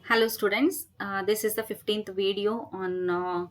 Hello students, this is the 15th video on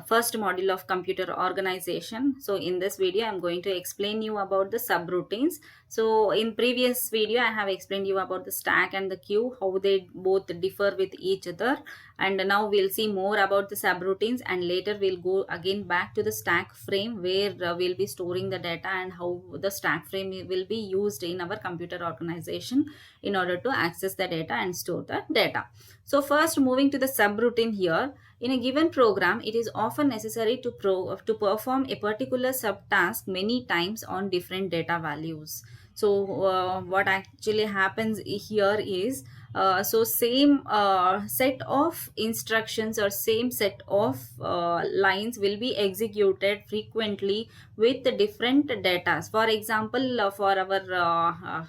first module of computer organization. So in this video I'm going to explain you about the subroutines. So in previous video I have explained you about the stack and the queue, how they both differ with each other, and now we'll see more about the subroutines, and later we'll go again back to the stack frame where we'll be storing the data and how the stack frame will be used in our computer organization in order to access the data and store the data. So first, moving to the subroutine here. In a given program, it is often necessary to perform a particular subtask many times on different data values. So what actually happens here is, so same set of instructions or same set of lines will be executed frequently with the different data. For example, for our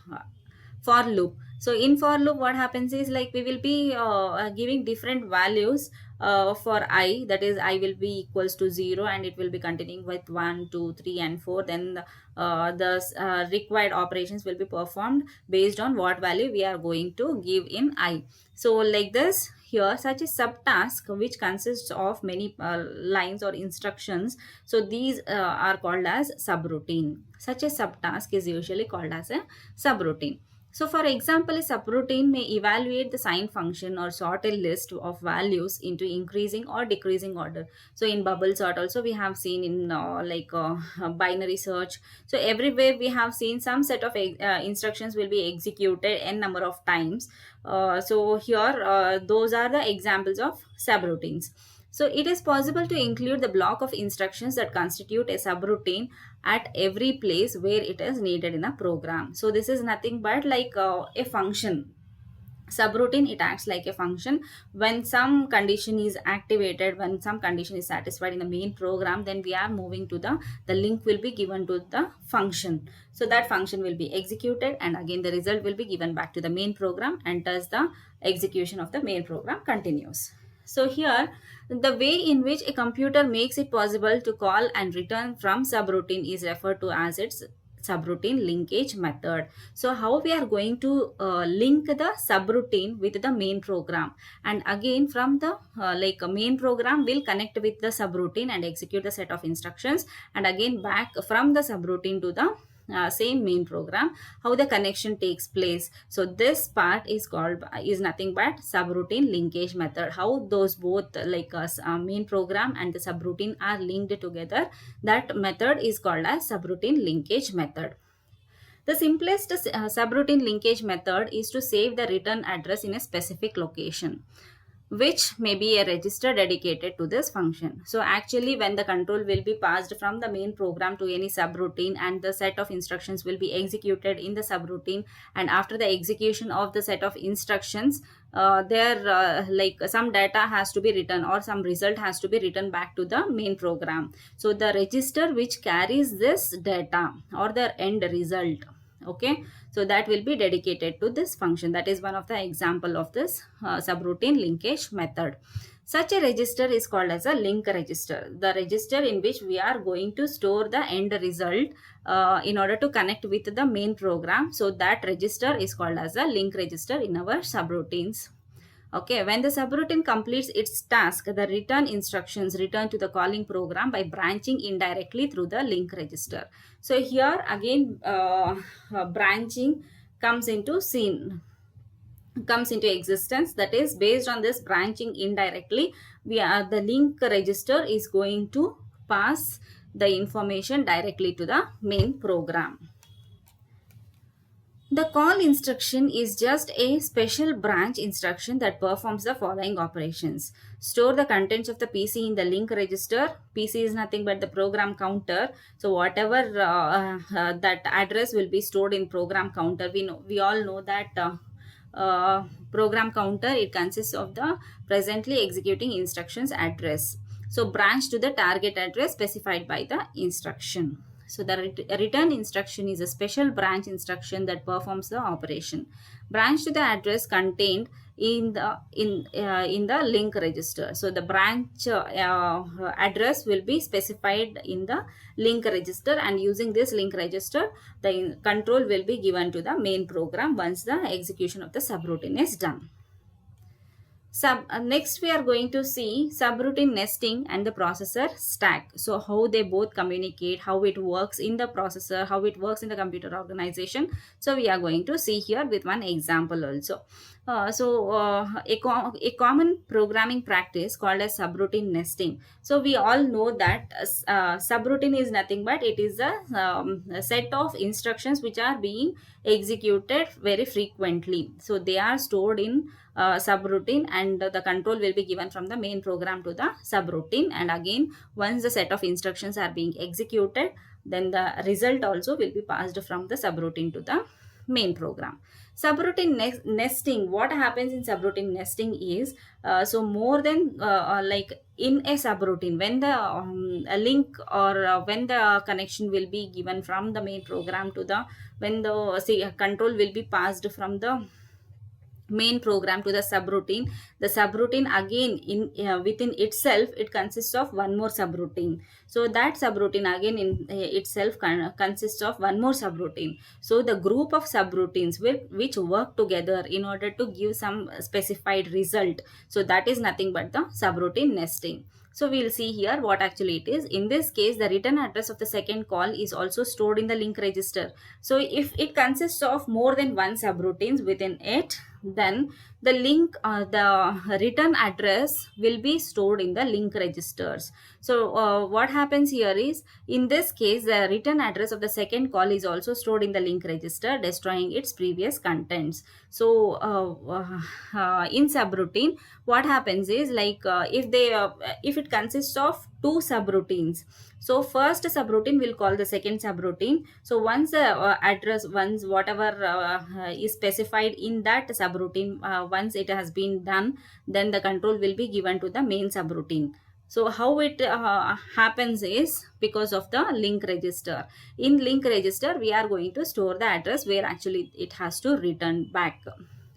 for loop. So in for loop, what happens is, like, we will be giving different values for I, that is I will be equals to 0, and it will be continuing with 1, 2, 3, and 4. Then the required operations will be performed based on what value we are going to give in I. So like this here, such a subtask which consists of many lines or instructions, so these are called as subroutine. Such a subtask is usually called as a subroutine. So for example, a subroutine may evaluate the sign function or sort a list of values into increasing or decreasing order. So in bubble sort also we have seen, in binary search. So everywhere we have seen some set of instructions will be executed n number of times. So here those are the examples of subroutines. So it is possible to include the block of instructions that constitute a subroutine at every place where it is needed in a program. So this is nothing but like a function. Subroutine, it acts like a function. When some condition is activated, when some condition is satisfied in the main program, then we are moving to the link will be given to the function. So that function will be executed, and again the result will be given back to the main program, and thus the execution of the main program continues. So here, the way in which a computer makes it possible to call and return from subroutine is referred to as its subroutine linkage method. So how we are going to link the subroutine with the main program, and again from the main program will connect with the subroutine and execute the set of instructions, and again back from the subroutine to the same main program, how the connection takes place. So this part is nothing but subroutine linkage method. How those both, main program and the subroutine, are linked together, that method is called as subroutine linkage method. The simplest subroutine linkage method is to save the return address in a specific location, which may be a register dedicated to this function. So actually, when the control will be passed from the main program to any subroutine, and the set of instructions will be executed in the subroutine, and after the execution of the set of instructions, some data has to be written, or some result has to be written back to the main program. So the register which carries this data or the end result, okay, so that will be dedicated to this function. That is one of the example of this subroutine linkage method. Such a register is called as a link register, the register in which we are going to store the end result in order to connect with the main program. So that register is called as a link register in our subroutines. Okay, when the subroutine completes its task, the return instructions return to the calling program by branching indirectly through the link register. So here again, branching comes into existence. That is, based on this branching indirectly, the link register is going to pass the information directly to the main program. The call instruction is just a special branch instruction that performs the following operations. Store the contents of the PC in the link register. PC is nothing but the program counter. So whatever that address will be stored in program counter. We all know that program counter, it consists of the presently executing instructions address. So branch to the target address specified by the instruction. So the return instruction is a special branch instruction that performs the operation. Branch to the address contained in the link register. So the branch address will be specified in the link register, and using this link register, the control will be given to the main program once the execution of the subroutine is done. Next we are going to see subroutine nesting and the processor stack. So how they both communicate, how it works in the processor, how it works in the computer organization. So we are going to see here with one example also. A common programming practice called as subroutine nesting. So we all know that subroutine is nothing but it is a set of instructions which are being executed very frequently. So they are stored in subroutine, and the control will be given from the main program to the subroutine. And again, once the set of instructions are being executed, then the result also will be passed from the subroutine to the main program. Subroutine nesting, what happens in subroutine nesting is, so more than like in a subroutine, when the a link or when the connection will be given from the main program to the, when the say control will be passed from the main program to the subroutine again in within itself it consists of one more subroutine. So that subroutine again in itself consists of one more subroutine. So the group of subroutines which work together in order to give some specified result, so that is nothing but the subroutine nesting. So we'll see here what actually it is. In this case, the return address of the second call is also stored in the link register. So if it consists of more than one subroutines within it, then the the return address will be stored in the link registers. So what happens here is, in this case, the return address of the second call is also stored in the link register, destroying its previous contents. So in subroutine, what happens is, like if it consists of two subroutines, so first subroutine will call the second subroutine. So once the once whatever is specified in that subroutine, once it has been done, then the control will be given to the main subroutine. So how it happens is because of the link register. In link register, we are going to store the address where actually it has to return back.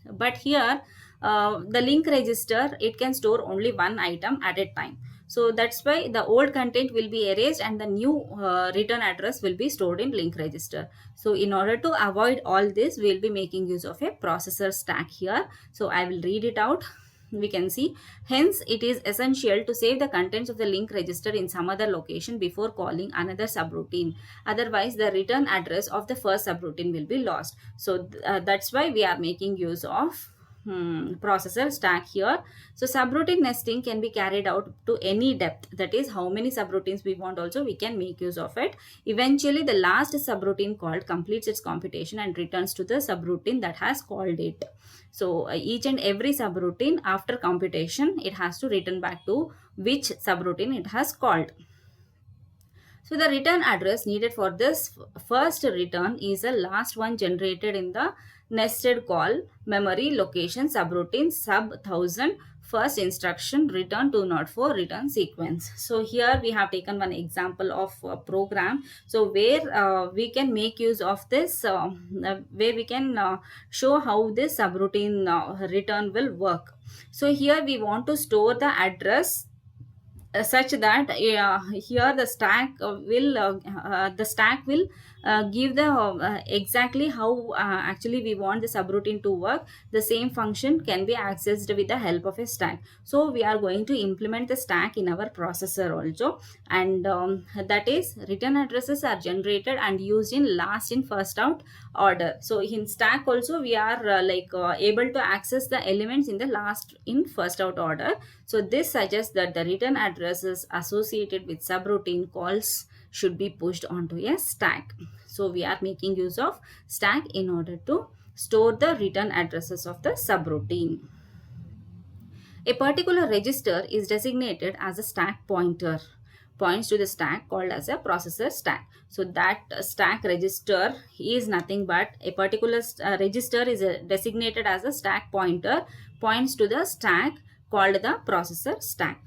But here, the link register, it can store only one item at a time. So that's why the old content will be erased and the new return address will be stored in link register. So in order to avoid all this, we will be making use of a processor stack here. So I will read it out. We can see, hence it is essential to save the contents of the link register in some other location before calling another subroutine. Otherwise, the return address of the first subroutine will be lost. So that's why we are making use of processor stack here. So subroutine nesting can be carried out to any depth, that is how many subroutines we want also we can make use of it. Eventually the last subroutine called completes its computation and returns to the subroutine that has called it. So each and every subroutine after computation, it has to return back to which subroutine it has called. So the return address needed for this first return is the last one generated in the nested call memory location subroutine sub 1000 first instruction return 204 return sequence. So here we have taken one example of a program. So where we can make use of this, where we can show how this subroutine return will work. So here we want to store the address such that here the stack will give the exactly how actually we want the subroutine to work. The same function can be accessed with the help of a stack. So we are going to implement the stack in our processor also, and that is return addresses are generated and used in last in first out order. So in stack also we are able to access the elements in the last in first out order. So this suggests that the return addresses associated with subroutine calls should be pushed onto a stack. So we are making use of stack in order to store the return addresses of the subroutine. A particular register is designated as a stack pointer, points to the stack called as a processor stack. So that stack register is nothing but a particular register is designated as a stack pointer, points to the stack called the processor stack.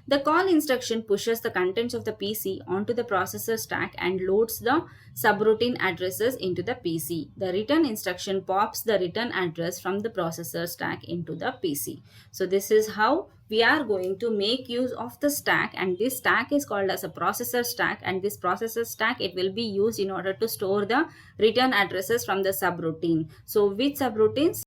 The call instruction pushes the contents of the PC onto the processor stack and loads the subroutine addresses into the PC. The return instruction pops the return address from the processor stack into the PC. So this is how we are going to make use of the stack, and this stack is called as a processor stack, and this processor stack, it will be used in order to store the return addresses from the subroutine. So which subroutines?